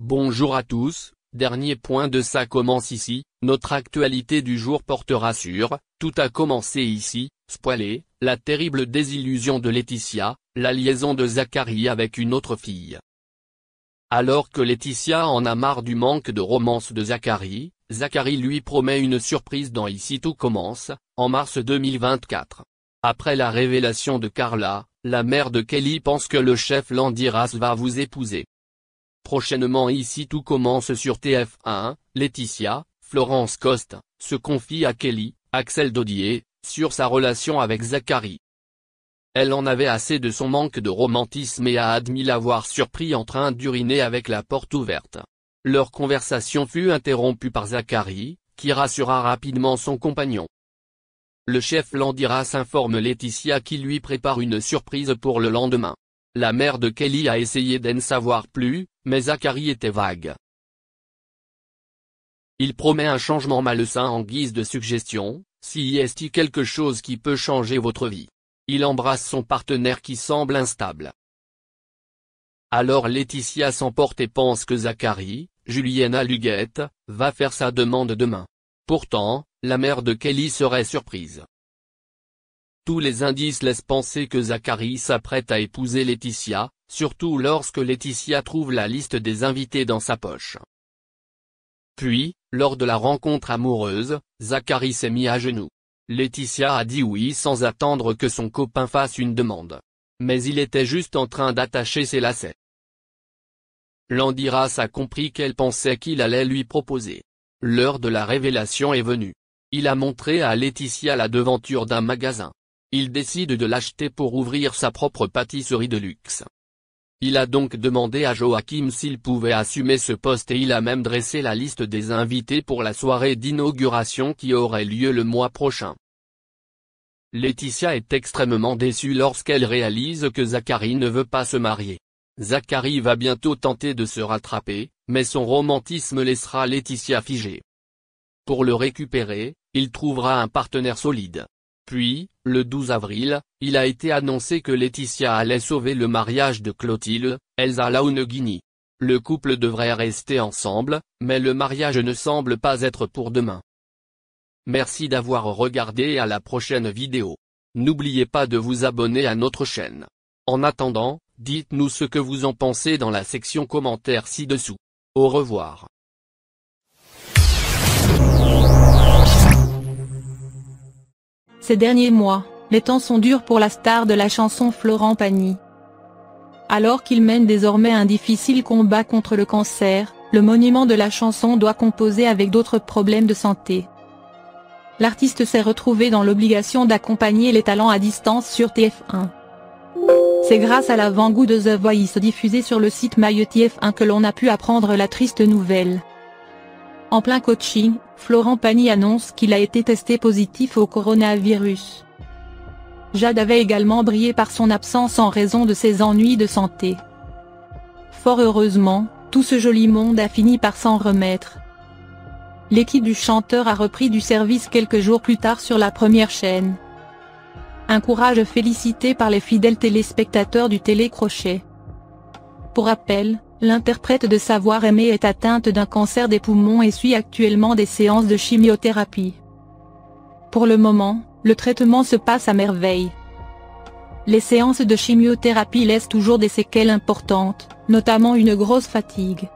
Bonjour à tous, dernier point de ça commence ici, notre actualité du jour portera sur, tout a commencé ici, spoilé, la terrible désillusion de Laetitia, la liaison de Zachary avec une autre fille. Alors que Laetitia en a marre du manque de romance de Zachary, Zachary lui promet une surprise dans Ici tout commence, en mars 2024. Après la révélation de Carla, la mère de Kelly pense que le chef Landiras va vous épouser. Prochainement Ici tout commence sur TF1, Laetitia, Florence Coste, se confie à Kelly, Axel Dodier, sur sa relation avec Zachary. Elle en avait assez de son manque de romantisme et a admis l'avoir surpris en train d'uriner avec la porte ouverte. Leur conversation fut interrompue par Zachary, qui rassura rapidement son compagnon. Le chef Landiras informe Laetitia qu'il lui prépare une surprise pour le lendemain. La mère de Kelly a essayé d'en savoir plus, mais Zachary était vague. Il promet un changement malsain en guise de suggestion, si est-il quelque chose qui peut changer votre vie. Il embrasse son partenaire qui semble instable. Alors Laetitia s'emporte et pense que Zachary, Juliana Luguette, va faire sa demande demain. Pourtant, la mère de Kelly serait surprise. Tous les indices laissent penser que Zachary s'apprête à épouser Laetitia, surtout lorsque Laetitia trouve la liste des invités dans sa poche. Puis, lors de la rencontre amoureuse, Zachary s'est mis à genoux. Laetitia a dit oui sans attendre que son copain fasse une demande. Mais il était juste en train d'attacher ses lacets. Landiras a compris qu'elle pensait qu'il allait lui proposer. L'heure de la révélation est venue. Il a montré à Laetitia la devanture d'un magasin. Il décide de l'acheter pour ouvrir sa propre pâtisserie de luxe. Il a donc demandé à Joachim s'il pouvait assumer ce poste et il a même dressé la liste des invités pour la soirée d'inauguration qui aurait lieu le mois prochain. Laetitia est extrêmement déçue lorsqu'elle réalise que Zachary ne veut pas se marier. Zachary va bientôt tenter de se rattraper, mais son romantisme laissera Laetitia figée. Pour le récupérer, il trouvera un partenaire solide. Puis, le 12 avril, il a été annoncé que Laetitia allait sauver le mariage de Clotilde, Elsa Launeghini. Le couple devrait rester ensemble, mais le mariage ne semble pas être pour demain. Merci d'avoir regardé et à la prochaine vidéo. N'oubliez pas de vous abonner à notre chaîne. En attendant, dites-nous ce que vous en pensez dans la section commentaires ci-dessous. Au revoir. Ces derniers mois, les temps sont durs pour la star de la chanson Florent Pagny. Alors qu'il mène désormais un difficile combat contre le cancer, le monument de la chanson doit composer avec d'autres problèmes de santé. L'artiste s'est retrouvé dans l'obligation d'accompagner les talents à distance sur TF1. C'est grâce à l'avant-goût de The Voice diffusé sur le site MyTF1 que l'on a pu apprendre la triste nouvelle. En plein coaching, Florent Pagny annonce qu'il a été testé positif au coronavirus. Jade avait également brillé par son absence en raison de ses ennuis de santé. Fort heureusement, tout ce joli monde a fini par s'en remettre. L'équipe du chanteur a repris du service quelques jours plus tard sur la première chaîne. Un courage félicité par les fidèles téléspectateurs du télécrochet. Pour rappel, l'interprète de Savoir aimer est atteinte d'un cancer des poumons et suit actuellement des séances de chimiothérapie. Pour le moment, le traitement se passe à merveille. Les séances de chimiothérapie laissent toujours des séquelles importantes, notamment une grosse fatigue.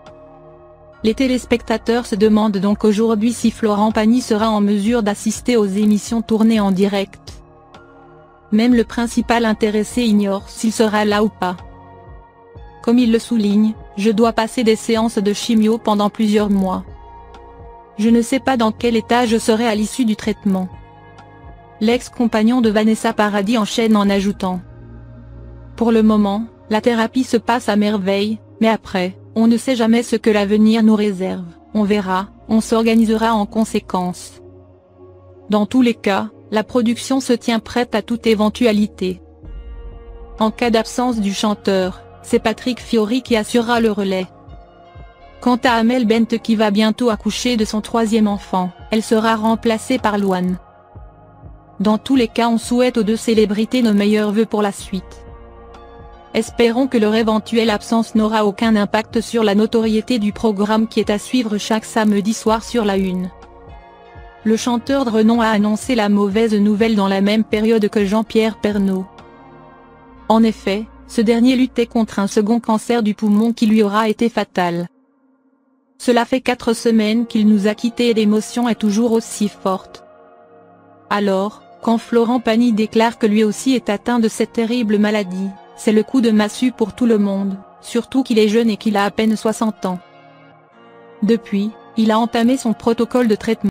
Les téléspectateurs se demandent donc aujourd'hui si Florent Pagny sera en mesure d'assister aux émissions tournées en direct. Même le principal intéressé ignore s'il sera là ou pas. Comme il le souligne, je dois passer des séances de chimio pendant plusieurs mois. Je ne sais pas dans quel état je serai à l'issue du traitement. L'ex-compagnon de Vanessa Paradis enchaîne en ajoutant. Pour le moment, la thérapie se passe à merveille, mais après, on ne sait jamais ce que l'avenir nous réserve, on verra, on s'organisera en conséquence. Dans tous les cas, la production se tient prête à toute éventualité. En cas d'absence du chanteur, c'est Patrick Fiori qui assurera le relais. Quant à Amel Bent qui va bientôt accoucher de son 3e enfant, elle sera remplacée par Louane. Dans tous les cas on souhaite aux deux célébrités nos meilleurs vœux pour la suite. Espérons que leur éventuelle absence n'aura aucun impact sur la notoriété du programme qui est à suivre chaque samedi soir sur la Une. Le chanteur de renom a annoncé la mauvaise nouvelle dans la même période que Jean-Pierre Pernaut. En effet, ce dernier luttait contre un second cancer du poumon qui lui aura été fatal. Cela fait 4 semaines qu'il nous a quittés et l'émotion est toujours aussi forte. Alors, quand Florent Pagny déclare que lui aussi est atteint de cette terrible maladie, c'est le coup de massue pour tout le monde, surtout qu'il est jeune et qu'il a à peine 60 ans. Depuis, il a entamé son protocole de traitement.